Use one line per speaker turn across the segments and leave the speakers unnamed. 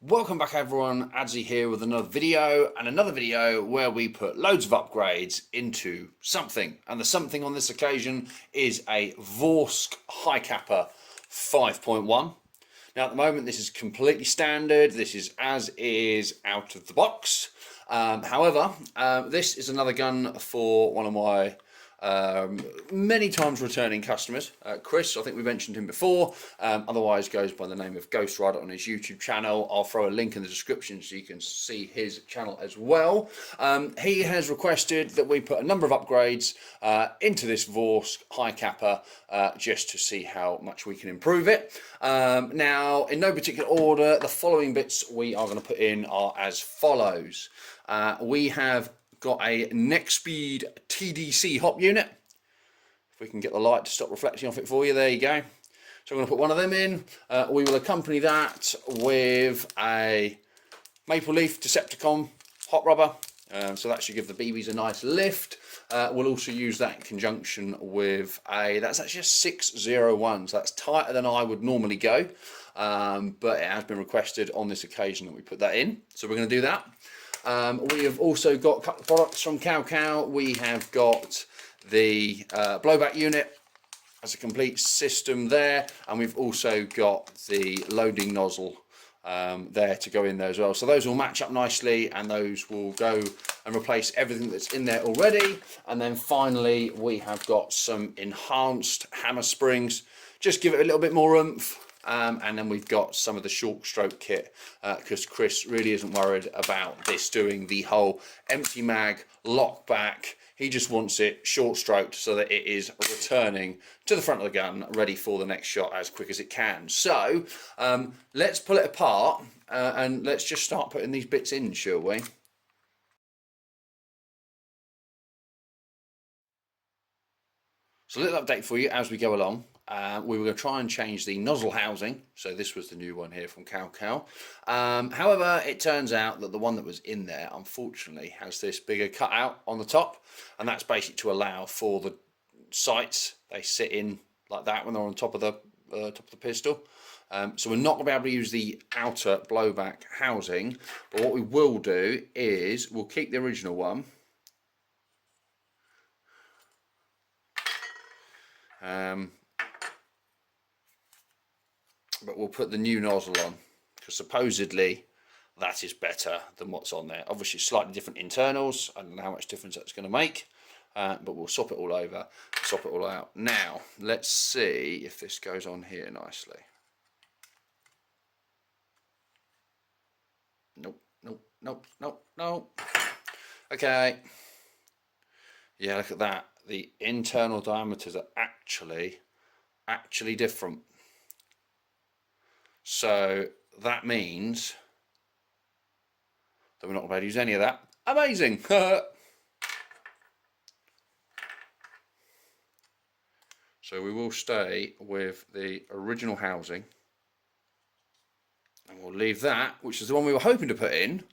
Welcome back everyone, Adzi here with another video where we put loads of upgrades into something, and the something on this occasion is a Vorsk Hi capa 5.1. Now at the moment this is completely standard, this is as is out of the box. However, this is another gun for one of my many times returning customers, Chris. I think we mentioned him before, otherwise goes by the name of Ghost Rider on his YouTube channel. I'll throw a link in the description so you can see his channel as well. He has requested that we put a number of upgrades into this Vorsk Hi capa just to see how much we can improve it. Now in no particular order, the following bits we are going to put in are as follows. We have got a neck speed TDC hop unit. If we can get the light to stop reflecting off it for you, there you go. So I'm going to put one of them in. We will accompany that with a maple leaf Decepticon hot rubber. So that should give the BBs a nice lift. We'll also use that in conjunction with that's actually a 601, so that's tighter than I would normally go. But it has been requested on this occasion that we put that in. So we're going to do that. We have also got a couple of products from Cow. We have got the blowback unit as a complete system there, and we've also got the loading nozzle there to go in there as well. So those will match up nicely, and those will go and replace everything that's in there already. And then finally we have got some enhanced hammer springs, just give it a little bit more oomph. And then we've got some of the short stroke kit because Chris really isn't worried about this doing the whole empty mag lock back. He just wants it short stroked so that it is returning to the front of the gun ready for the next shot as quick as it can. So let's pull it apart and let's just start putting these bits in, shall we? So a little update for you as we go along. We were going to try and change the nozzle housing, so this was the new one here from Cow. However, it turns out that the one that was in there unfortunately has this bigger cutout on the top, and that's basically to allow for the sights. They sit in like that when they're on top of the pistol. So we're not going to be able to use the outer blowback housing, but what we will do is we'll keep the original one. But we'll put the new nozzle on because supposedly that is better than what's on there. Obviously slightly different internals. I don't know how much difference that's going to make, but we'll swap it all over, swap it all out. Now let's see if this goes on here nicely. Nope. Okay, yeah, look at that. The internal diameters are actually different. So that means that we're not going to use any of that. Amazing! So we will stay with the original housing, and we'll leave that, which is the one we were hoping to put in,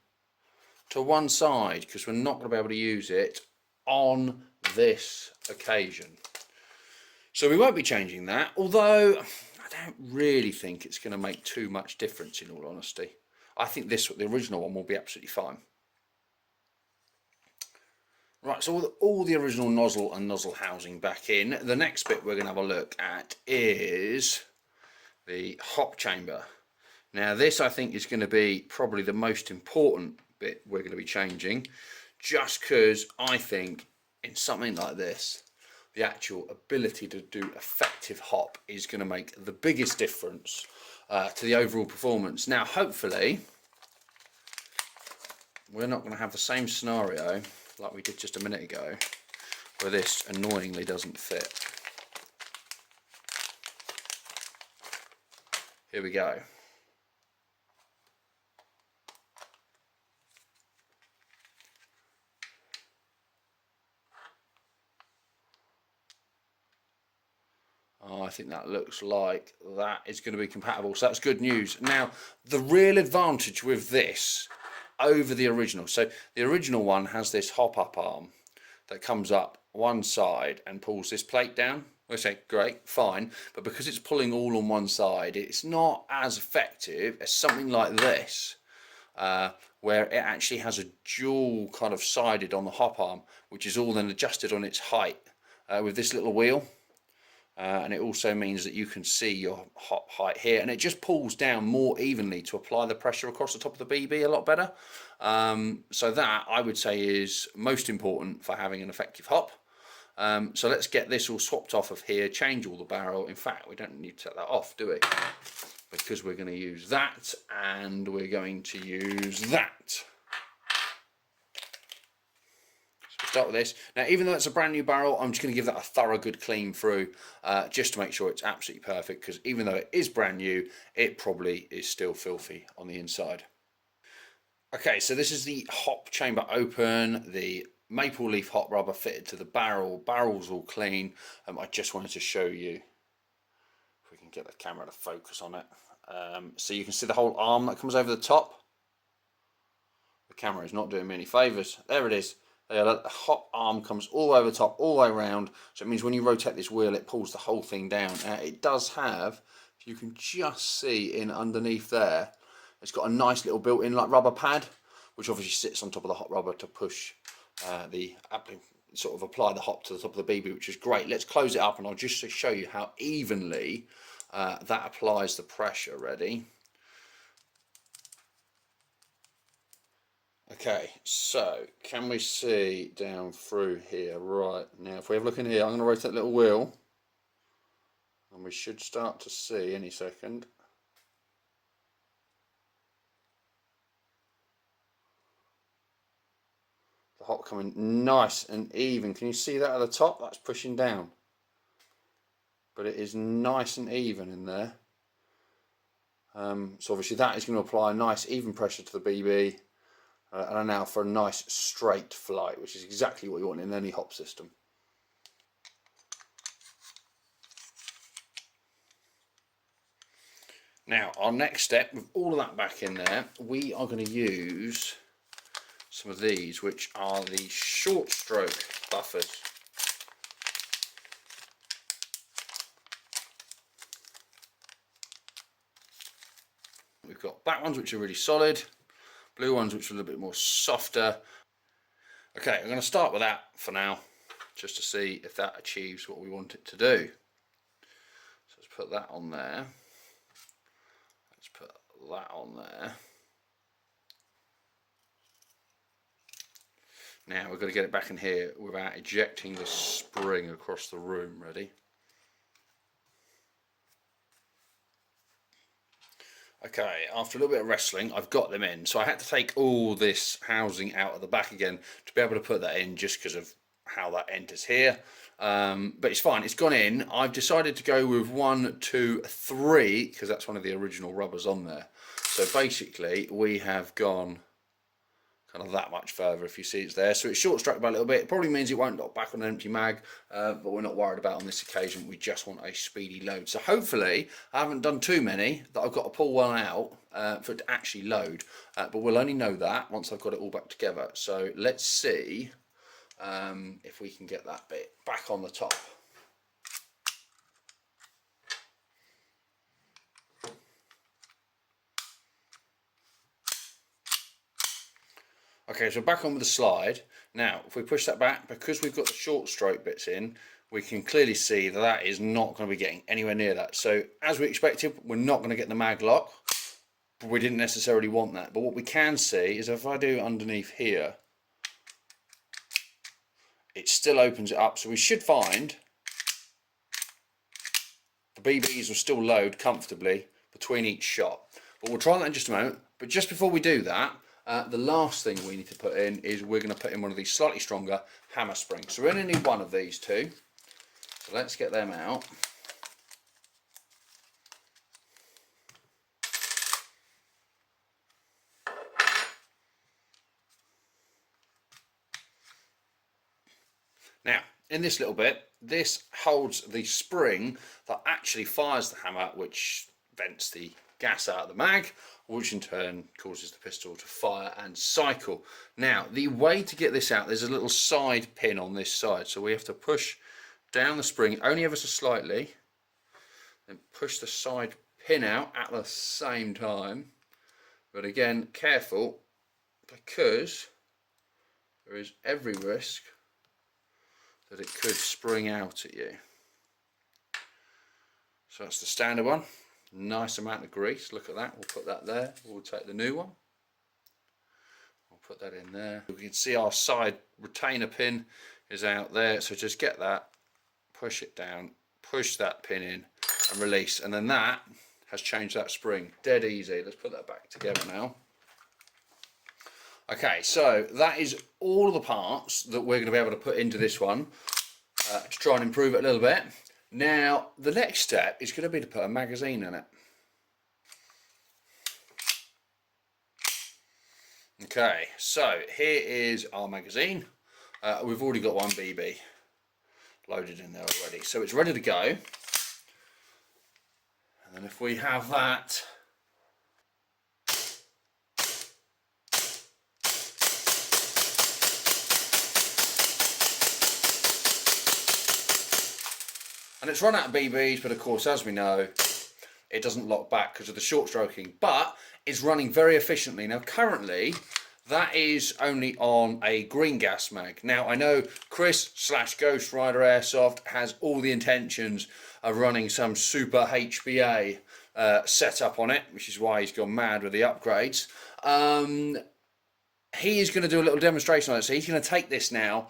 to one side because we're not going to be able to use it on this occasion. So we won't be changing that, although I don't really think it's going to make too much difference in all honesty. I think the original one will be absolutely fine. Right, so with all the original nozzle and nozzle housing back in, the next bit we're going to have a look at is the hop chamber. Now this I think is going to be probably the most important bit we're going to be changing, just because I think in something like this the actual ability to do effective hop is going to make the biggest difference to the overall performance. Now hopefully we're not going to have the same scenario like we did just a minute ago where this annoyingly doesn't fit. Here we go. I think that looks like that is going to be compatible, so that's good news. Now the real advantage with this over the original, so the original one has this hop up arm that comes up one side and pulls this plate down. I say great, fine, but because it's pulling all on one side, it's not as effective as something like this, where it actually has a dual kind of sided on the hop arm, which is all then adjusted on its height with this little wheel. And it also means that you can see your hop height here, and it just pulls down more evenly to apply the pressure across the top of the BB a lot better. So that, I would say, is most important for having an effective hop. So let's get this all swapped off of here, change all the barrel. In fact, we don't need to take that off, do we? Because we're going to use that, and we're going to use that. Start with this. Now, even though it's a brand new barrel, I'm just going to give that a thorough good clean through, just to make sure it's absolutely perfect, because even though it is brand new, it probably is still filthy on the inside. Okay, so this is the hop chamber open, the maple leaf hot rubber fitted to the barrel. Barrel's all clean. I just wanted to show you, if we can get the camera to focus on it. So you can see the whole arm that comes over the top. The camera is not doing me any favours. There it is. The hop arm comes all over the top, all the way around. So it means when you rotate this wheel, it pulls the whole thing down. It does have, if you can just see in underneath there, it's got a nice little built-in like rubber pad, which obviously sits on top of the hot rubber to push sort of apply the hop to the top of the BB, which is great. Let's close it up, and I'll just show you how evenly that applies the pressure. Ready? Okay, so can we see down through here? Right, now if we have a look in here, I'm going to rotate that little wheel, and we should start to see any second. The hop coming nice and even. Can you see that at the top? That's pushing down. But it is nice and even in there. So obviously that is going to apply a nice even pressure to the BB. And now for a nice straight flight, which is exactly what you want in any hop system. Now, our next step, with all of that back in there, we are going to use some of these, which are the short stroke buffers. We've got black ones, which are really solid. Blue ones, which are a little bit more softer. Okay, I'm going to start with that for now, just to see if that achieves what we want it to do. So let's put that on there. Let's put that on there. Now we've got to get it back in here without ejecting the spring across the room. Ready? Okay, after a little bit of wrestling, I've got them in. So I had to take all this housing out of the back again to be able to put that in, just because of how that enters here. But it's fine, it's gone in. I've decided to go with 1, 2, 3, because that's one of the original rubbers on there. So basically, we have gone kind of that much further, if you see it's there. So it's short struck by a little bit. It probably means it won't lock back on an empty mag, but we're not worried about on this occasion. We just want a speedy load. So hopefully I haven't done too many that I've got to pull one out for it to actually load, but we'll only know that once I've got it all back together. So let's see if we can get that bit back on the top. Okay, so back on with the slide. Now, if we push that back, because we've got the short stroke bits in, we can clearly see that that is not going to be getting anywhere near that. So, as we expected, we're not going to get the mag lock, but we didn't necessarily want that. But what we can see is if I do underneath here, it still opens it up. So we should find the BBs will still load comfortably between each shot. But we'll try that in just a moment. But just before we do that, the last thing we need to put in is we're going to put in one of these slightly stronger hammer springs. So we're going to need one of these two. So let's get them out. Now, in this little bit, this holds the spring that actually fires the hammer, which vents the gas out of the mag, which in turn causes the pistol to fire and cycle. Now, the way to get this out, there's a little side pin on this side, so we have to push down the spring only ever so slightly, then push the side pin out at the same time, But again, careful, because there is every risk that it could spring out at you. So that's the standard one. Nice amount of grease. Look at that. We'll put that there. We'll take the new one. We'll put that in there. We can see our side retainer pin is out there. So just get that, push it down, push that pin in and release. And then that has changed that spring. Dead easy. Let's put that back together now. Okay, so that is all the parts that we're going to be able to put into this one to try and improve it a little bit. Now, the next step is going to be to put a magazine in it. Okay, so here is our magazine. We've already got one BB loaded in there already, so it's ready to go. And then if we have that, and it's run out of BBs, but of course, as we know, it doesn't lock back because of the short stroking, but it's running very efficiently. Now, currently, that is only on a green gas mag. Now, I know Chris / Ghost Rider Airsoft has all the intentions of running some super HPA setup on it, which is why he's gone mad with the upgrades. He is going to do a little demonstration on it. So he's going to take this now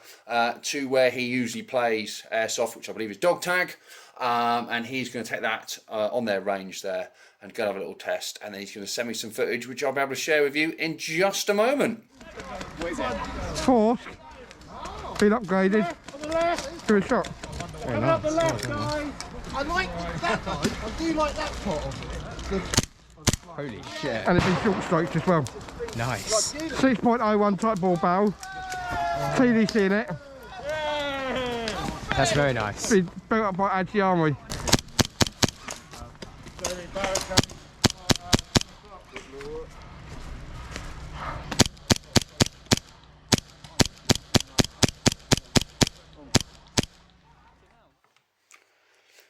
to where he usually plays Airsoft, which I believe is dog tag. And he's going to take that on their range there and go have a little test. And then he's going to send me some footage, which I'll be able to share with you in just a moment.
Vorsk, been upgraded.
On the left.
Give it a shot.
Coming up the left, guys. I like that, guys. I do like that part of it.
Holy shit.
And it's been short stroked as well.
Nice.
6.01 type ball barrel. TDC in it.
That's very nice.
Been built up by Adji Armory.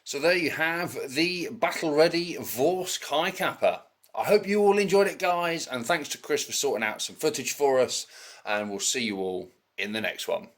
So there you have the battle-ready Vorsk Hi Kappa. I hope you all enjoyed it, guys, and thanks to Chris for sorting out some footage for us, and we'll see you all in the next one.